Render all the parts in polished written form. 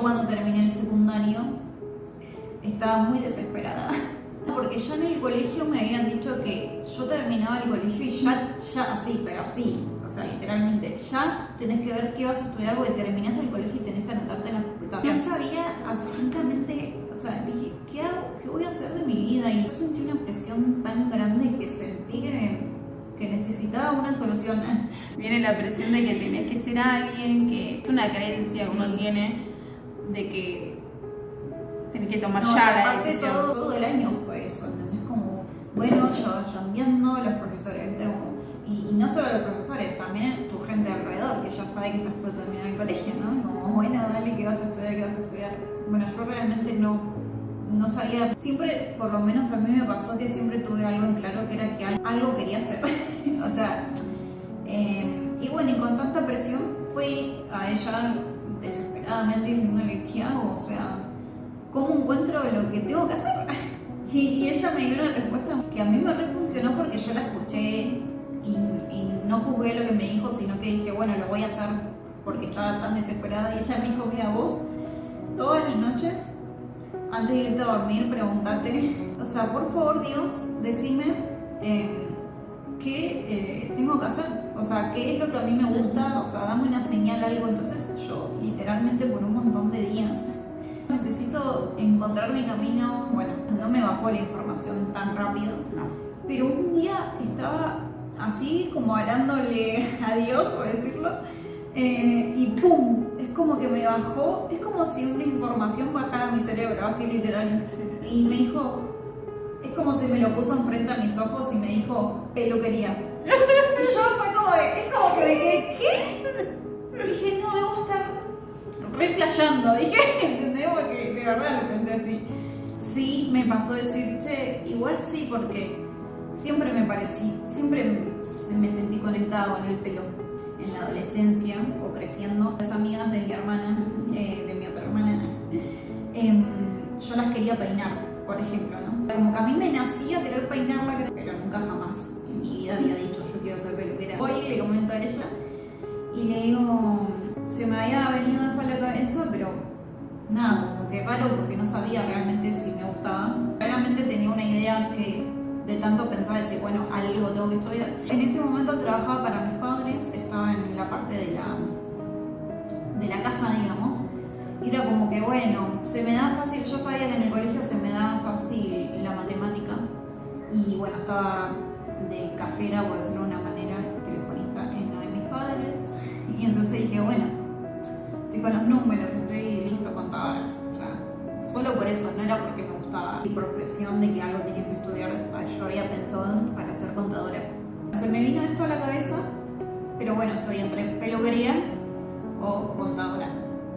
Cuando terminé el secundario estaba muy desesperada porque ya en el colegio me habían dicho que yo terminaba el colegio y ya así, pero así, o sea, literalmente, ya tenés que ver qué vas a estudiar porque terminás el colegio y tenés que anotarte en la facultad. No sabía absolutamente, o sea, dije, ¿qué hago? ¿Qué voy a hacer de mi vida? Y yo sentí una presión tan grande que sentí que necesitaba una solución. Viene la presión de que tenés que ser alguien, que es una creencia que uno tiene de que tenés que tomar ya la decisión. Todo el año fue eso, ¿entendés? Como, bueno, ya vayan viendo los profesores, y no solo los profesores, también tu gente alrededor, que ya sabe que estás por terminar el colegio, ¿no? Como, bueno, dale, ¿qué vas a estudiar? ¿Qué vas a estudiar? Bueno, yo realmente no sabía, siempre, por lo menos a mí me pasó que siempre tuve algo en claro, que era que algo quería hacer. O sea, y bueno, y con tanta presión fui a ella desesperadamente diciéndole, ¿qué hago? O sea, ¿cómo encuentro lo que tengo que hacer? Y ella me dio una respuesta que a mí me refuncionó porque yo la escuché y no juzgué lo que me dijo, sino que dije, bueno, lo voy a hacer porque estaba tan desesperada. Y ella me dijo, mira, vos todas las noches antes de irte a dormir pregúntate, o sea, por favor Dios, decime qué tengo que hacer, o sea, qué es lo que a mí me gusta, o sea, dame una señal, algo. Entonces yo literalmente por un montón de días necesito encontrar mi camino. Bueno, no me bajó la información tan rápido, pero un día estaba así como hablándole a Dios, por decirlo, y ¡pum! Es como que me bajó, es como si una información bajara a mi cerebro, así literal. Y me dijo, es como si me lo puso enfrente a mis ojos y me dijo, peluquería. Y yo fue como es como que me quedé, ¿qué? Dije, no, debo estar re flasheando, dije, ¿entendés? Porque de verdad lo pensé así. Sí, me pasó decir, che, igual sí, porque siempre me sentí conectada con el pelo. En la adolescencia o creciendo, las amigas de mi hermana, de mi otra hermana, yo las quería peinar, por ejemplo, ¿no? Como que a mí me nacía querer peinarla, pero nunca jamás en mi vida había dicho yo quiero ser peluquera. Hoy le comento a ella y le digo, se me había venido eso a la cabeza, pero nada, como que raro porque no sabía realmente si me gustaba. Realmente tenía una idea que de tanto pensar, decir, bueno, algo tengo que estudiar. En ese momento trabajaba para mis padres, estaba en la parte de la caja, digamos, y era como que, bueno, se me da fácil, yo sabía que en el colegio se me daba fácil la matemática, y bueno, estaba de cajera, por decirlo de una manera, telefonista en lo de mis padres, y entonces dije, bueno, estoy con los números, estoy listo, contadora. O sea, solo por eso, no era porque me gustaba, y por presión de que algo tenía que estudiar, yo había pensado para ser contadora. Se me vino esto a la cabeza, pero bueno, estoy entre peluquería o contadora.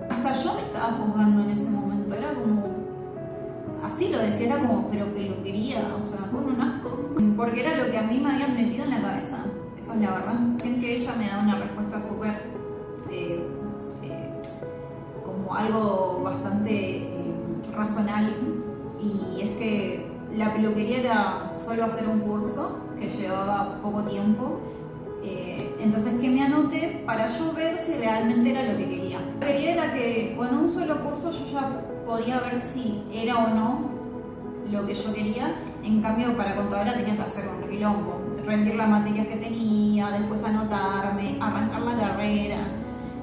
Hasta yo me estaba juzgando en ese momento, era como, así lo decía, era como, pero peluquería, o sea, con un asco, porque era lo que a mí me habían metido en la cabeza, esa es la verdad. En que ella me da una respuesta súper, como algo bastante razonable, y es que la peluquería era solo hacer un curso que llevaba poco tiempo, entonces que me anote para yo ver si realmente era lo que quería. Lo que quería era que con un solo curso yo ya podía ver si era o no lo que yo quería. En cambio, para contadora tenía que hacer un quilombo, rendir las materias que tenía, después anotarme, arrancar la carrera.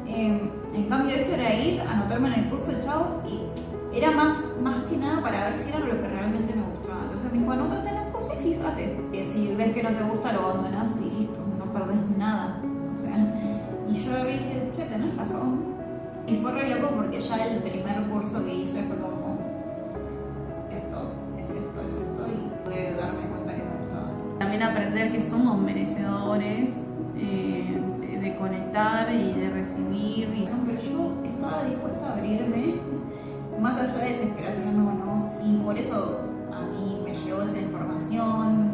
En cambio esto era ir, anotarme en el curso, chao, y era más que nada para ver si era lo que realmente me gustaba. Entonces me dijo, anótate en el curso y fíjate, que si ves que no te gusta lo abandonás y listo, no perdés nada. O sea, y yo dije, che, tenés razón. Y fue re loco porque ya el primer curso que hice fue como, es esto, y pude darme cuenta que me gustaba. También aprender que somos merecedores de conectar y de recibir. Pero yo estaba dispuesta a abrirme, más allá de desesperación o no, y por eso a mí me llegó esa información.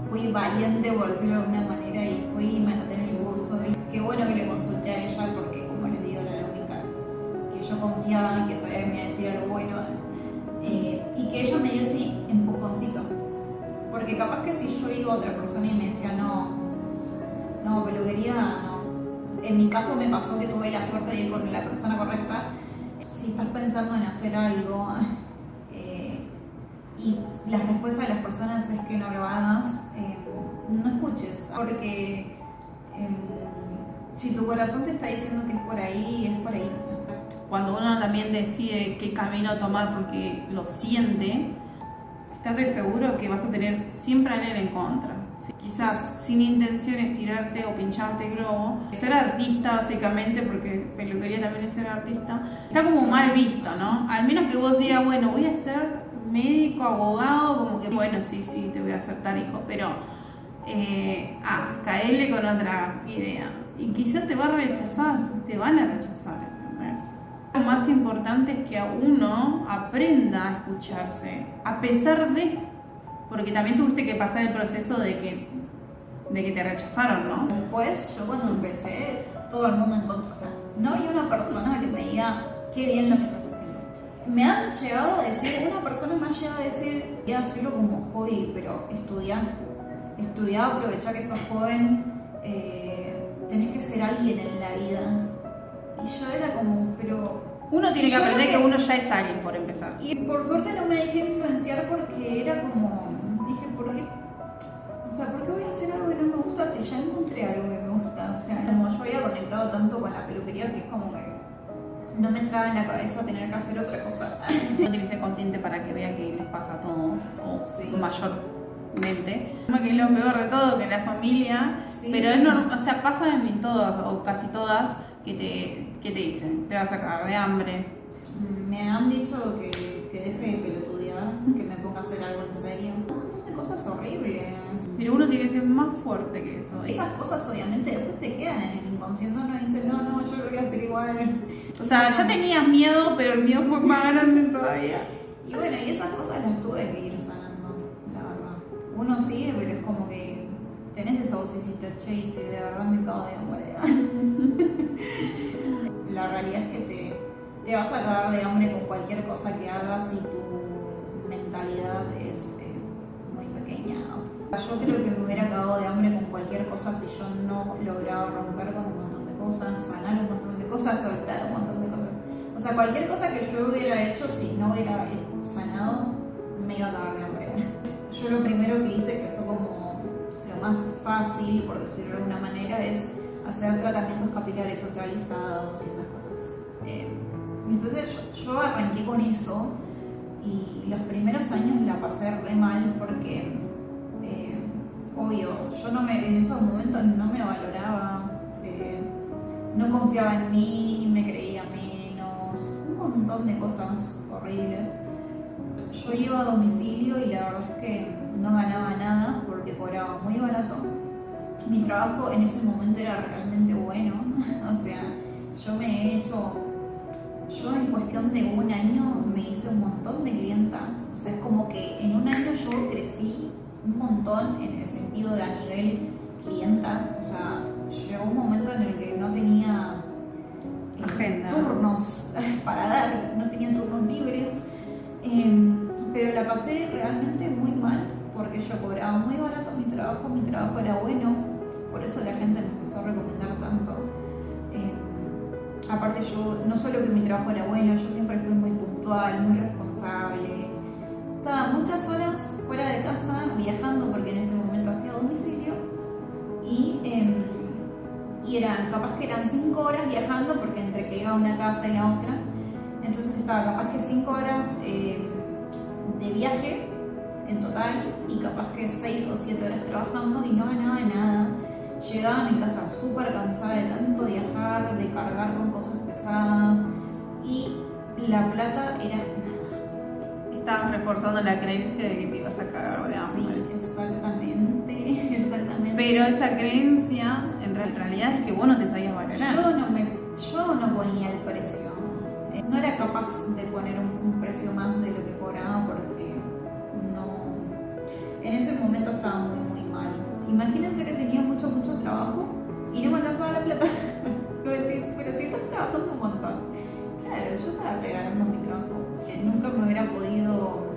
Fui valiente, por decirlo de alguna manera, y fui y me anoté en el curso. Y qué bueno que le consulté a ella, porque como les digo, era la única que yo confiaba y que sabía que me iba a decir algo bueno, y que ella me dio ese empujoncito, porque capaz que si yo iba a otra persona y me decía no, peluquería, no. En mi caso me pasó que tuve la suerte de ir con la persona correcta. Si si estás pensando en hacer algo y la respuesta de las personas es que no lo hagas, no escuches, porque si tu corazón te está diciendo que es por ahí, es por ahí. Cuando uno también decide qué camino tomar porque lo siente, estate seguro que vas a tener siempre a él en contra. Quizás sin intenciones tirarte o pincharte globo. Ser artista, básicamente, porque peluquería también es ser artista, está como mal visto, ¿no? Al menos que vos digas, bueno, voy a ser médico, abogado, como que bueno, sí, te voy a aceptar, hijo, pero caerle con otra idea. Y quizás te va a rechazar, te van a rechazar, ¿entendés? Lo más importante es que a uno aprenda a escucharse, a pesar de, porque también tuviste que pasar el proceso de que te rechazaron, ¿no? Después, yo cuando empecé, todo el mundo en contra, o sea, no había una persona que me diga, qué bien lo que estás haciendo. Me han llegado a decir, una persona me ha llegado a decir, voy a hacerlo como hobby, pero estudiá, aprovechá que sos joven, tenés que ser alguien en la vida. Y yo era como, pero... Uno tiene que aprender que uno ya es alguien, por empezar. Y por suerte no me dejé influenciar porque era como, dije, ¿por qué? O sea, ¿por qué voy a hacer algo que no me gusta si ya encontré algo que me gusta? O sea, como yo había conectado tanto con la peluquería que es como que no me entraba en la cabeza tener que hacer otra cosa. No tienes que ser consciente para que vean que les pasa a todos, o sí, mayormente. Como que es lo peor de todo, que en la familia, sí, pero es normal, o sea, pasa en todas, o casi todas, que te dicen, te vas a cagar de hambre. Me han dicho que deje de pelotudear, que me ponga a hacer algo en serio. Un montón de cosas horribles. Pero uno tiene que ser más fuerte que eso. Esas cosas obviamente después te quedan en el inconsciente, uno dice, no, yo lo voy a hacer igual. O sea, ya tenías miedo, pero el miedo fue más grande todavía. Y bueno, y esas cosas las tuve que ir sanando, la verdad. Uno sigue, pero es como que tenés esa vocecita, che, y si de verdad me cago de hambre. La realidad es que te vas a cagar de hambre con cualquier cosa que hagas si tu mentalidad es muy pequeña. Yo creo que me hubiera cagado de hambre con cualquier cosa si yo no lograba romper con un montón de cosas, sanar un montón de cosas, soltar un montón de cosas. O sea, cualquier cosa que yo hubiera hecho, si no hubiera sanado, me iba a cagar de hambre. Yo lo primero que hice, que fue como lo más fácil, por decirlo de alguna manera, es hacer tratamientos capilares socializados y esas cosas. Entonces yo arranqué con eso y los primeros años la pasé re mal porque, obvio, yo en esos momentos no me valoraba, no confiaba en mí, me creía menos, un montón de cosas horribles. Yo iba a domicilio y la verdad es que no ganaba nada porque cobraba muy barato. Mi trabajo en ese momento era realmente bueno, o sea, yo en cuestión de un año me hice un montón de clientas, o sea, es como que en un año yo crecí un montón en el sentido de a nivel clientas, o sea, llegó un momento en el que no tenía turnos para dar, no tenía turnos libres, pero la pasé realmente muy mal porque yo cobraba muy barato mi trabajo era bueno, por eso la gente me empezó a recomendar tanto. Aparte yo, no solo que mi trabajo era bueno, yo siempre fui muy puntual, muy responsable. Estaba muchas horas fuera de casa viajando porque en ese momento hacía domicilio y capaz que eran 5 horas viajando porque entre que iba a una casa y la otra, entonces estaba capaz que 5 horas de viaje en total y capaz que 6 o 7 horas trabajando y no ganaba nada. Llegaba a mi casa súper cansada de tanto viajar, de cargar con cosas pesadas y la plata era nada. Estabas reforzando la creencia de que te ibas a cagar de hambre. Sí, exactamente. Pero esa creencia en realidad es que vos no te sabías valorar. Yo no ponía el precio. No era capaz de poner un precio más de lo que cobraba porque en ese momento estaba muy mal. Imagínense que tenía mucho trabajo y no me alcanzaba la plata. Lo decís, pero si estás trabajando un montón. Claro, yo estaba regalando mi trabajo. Nunca me hubiera podido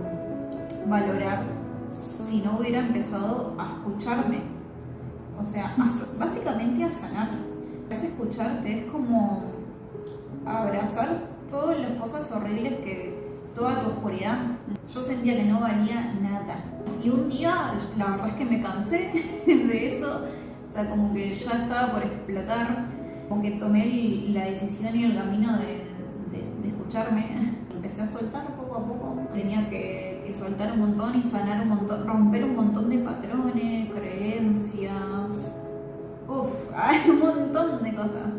valorar si no hubiera empezado a escucharme. O sea, básicamente a sanar. Es escucharte, es como abrazar todas las cosas horribles toda tu oscuridad, yo sentía que no valía nada. Y un día, la verdad es que me cansé de eso, o sea, como que ya estaba por explotar, como que tomé la decisión y el camino de escucharme. Empecé a soltar poco a poco, tenía que soltar un montón y sanar un montón, romper un montón de patrones, creencias, hay un montón de cosas.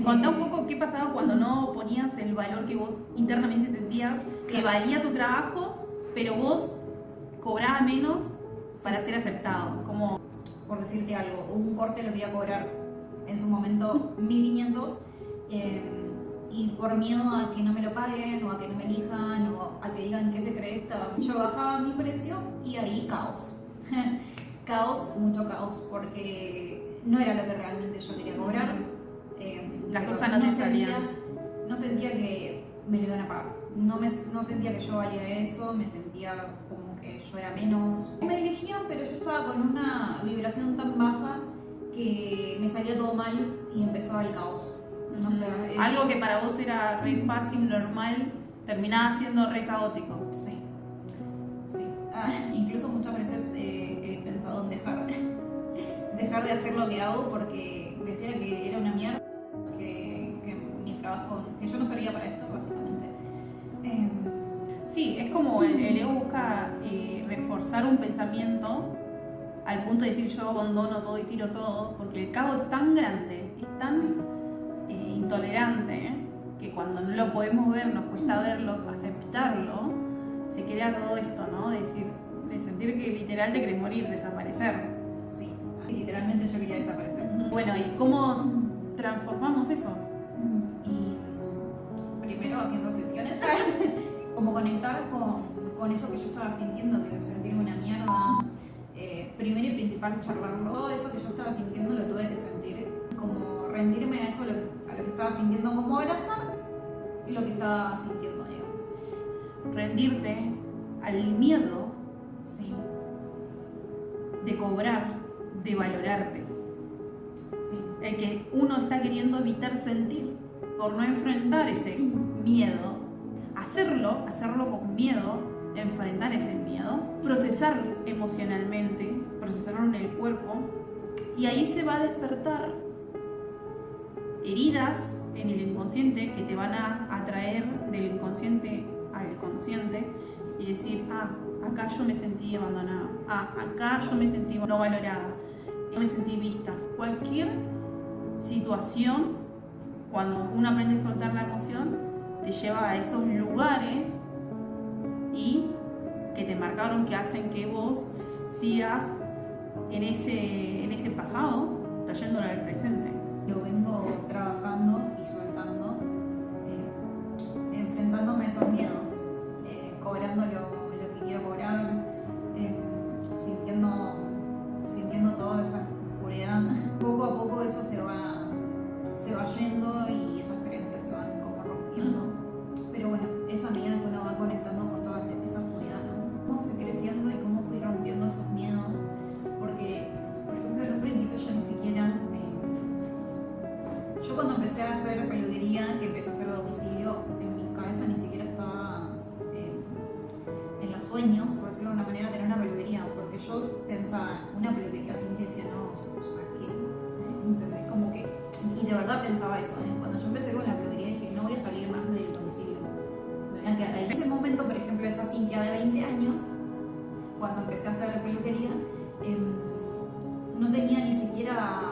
Contá un poco qué pasaba cuando no ponías el valor que vos internamente sentías, que valía tu trabajo, pero vos cobrabas menos para ser aceptado. Como... Por decirte algo, un corte lo quería cobrar en su momento 1500 y por miedo a que no me lo paguen o a que no me elijan o a que digan qué se cree esta, yo bajaba mi precio y ahí caos. Mucho caos, porque no era lo que realmente yo quería cobrar. Las cosas no te salían. No sentía que me lo iban a pagar. No sentía que yo valía eso, me sentía como que yo era menos. Me elegían, pero yo estaba con una vibración tan baja que me salía todo mal y empezaba el caos. No sé, algo que para vos era re fácil, normal, terminaba siendo re caótico. Sí. Incluso muchas veces he pensado en dejar de hacer lo que hago porque decía que era una mierda, que mi trabajo, que yo no servía para esto, básicamente. Sí, es como el ego busca reforzar un pensamiento al punto de decir yo abandono todo y tiro todo, porque el caos es tan grande, es tan intolerante, que cuando no lo podemos ver, nos cuesta verlo, aceptarlo, se crea todo esto, ¿no? De sentir que literal te querés morir, desaparecer. Sí, literalmente yo quería desaparecer. Bueno, ¿y cómo transformamos eso? Y primero haciendo sesiones, como conectar con eso que yo estaba sintiendo, que es sentirme una mierda. Primero y principal, charlarlo. Todo eso que yo estaba sintiendo lo tuve que sentir, como rendirme a eso, a lo que estaba sintiendo, como abrazar lo que estaba sintiendo, digamos. Rendirte al miedo, sí, de cobrar, de valorarte. Sí. El que uno está queriendo evitar sentir por no enfrentar ese miedo, hacerlo con miedo, enfrentar ese miedo, procesar emocionalmente, procesarlo en el cuerpo, y ahí se va a despertar heridas en el inconsciente que te van a atraer del inconsciente al consciente y decir, acá yo me sentí abandonada, acá yo me sentí no valorada, yo me sentí vista. Cualquier situación, cuando uno aprende a soltar la emoción, te lleva a esos lugares y que te marcaron, que hacen que vos sigas en ese pasado, trayéndolo al presente. Lo vengo trabajando y soltando, enfrentándome a esos miedos, cobrando lo que quiero cobrar, sintiendo toda esa oscuridad. Poco a poco eso se va yendo y esas creencias se van como rompiendo. Pero bueno, esa medida que uno va conectando con toda esa oscuridad, ¿no? Cómo fui creciendo y cómo fui rompiendo esos miedos, porque, por ejemplo, en un principio yo ni siquiera... Yo cuando empecé a hacer peluquería, que empecé a hacer a domicilio, en mi cabeza ni siquiera estaba en los sueños, por decirlo de una manera, tener una peluquería, porque yo pensaba, una peluquería así, y decía, no, o sea, ¿qué? ¿Entendés? Como que, y de verdad pensaba eso, cuando yo empecé con la peluquería dije, no voy a salir más del domicilio, me voy a quedar ahí. En ese momento, por ejemplo, esa Cintia de 20 años, cuando empecé a hacer peluquería, no tenía ni siquiera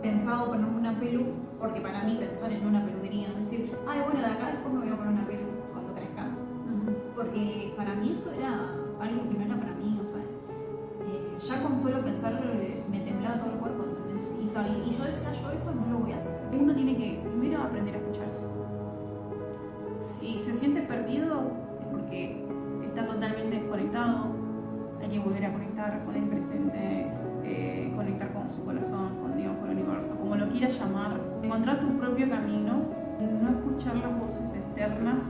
pensado ponerme una pelu, porque para mí pensar en una peluquería, decir, bueno, de acá después me voy a poner una pelu cuando crezca. Porque para mí eso era algo que no era para mí, o sea, ya con solo pensar me temblaba todo el cuerpo, ¿entendés? Y yo decía, yo eso no lo voy a hacer. Uno tiene que primero aprender a escucharse. Si se siente perdido es porque está totalmente desconectado, hay que volver a conectar con el presente, conectar con su corazón, con Dios, con el universo, como lo quieras llamar. Encontrar tu propio camino, no escuchar las voces externas,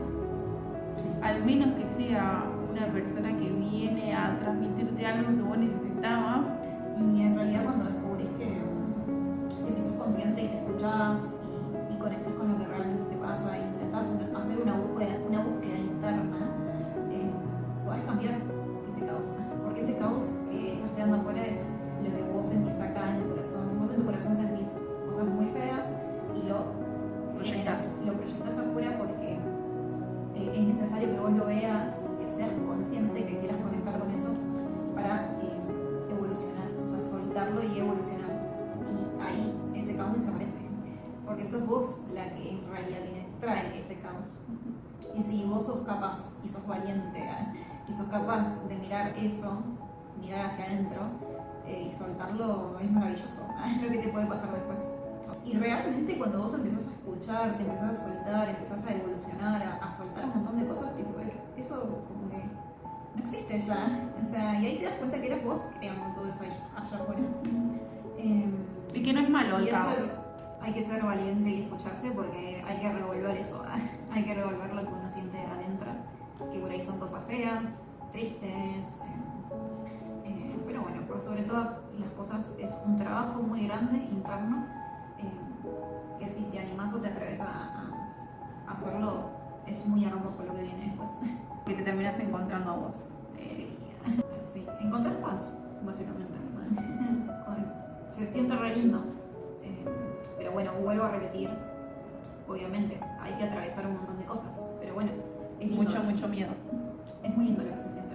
al menos que sea una persona que viene a transmitirte algo que vos necesitabas. Y en realidad cuando descubrís que si sos consciente y te escuchás y conectas con lo que realmente te pasa y vos. Y si vos sos capaz y sos valiente y sos capaz de mirar eso, mirar hacia adentro y soltarlo, es maravilloso. Es lo que te puede pasar después. Y realmente cuando vos empezás a escuchar, te empezás a soltar, empezás a evolucionar, a soltar un montón de cosas, tipo, eso como que no existe ya. O sea, y ahí te das cuenta que eras vos creando todo eso allá afuera. Y que no es malo el y eso caos. hay que ser valiente y escucharse porque hay que revolver eso. Hay que revolver lo que uno siente adentro, que por ahí son cosas feas, tristes. Pero bueno, por sobre todas las cosas es un trabajo muy grande, interno, que si te animás o te atreves a hacerlo, es muy hermoso lo que viene después. Que te terminas encontrando a vos. Sí, encontrar paz, básicamente. Se siente re lindo. Pero bueno, vuelvo a repetir, obviamente, hay que atravesar un montón de cosas. Pero bueno, es lindo. Mucho miedo. Es muy lindo lo que se siente.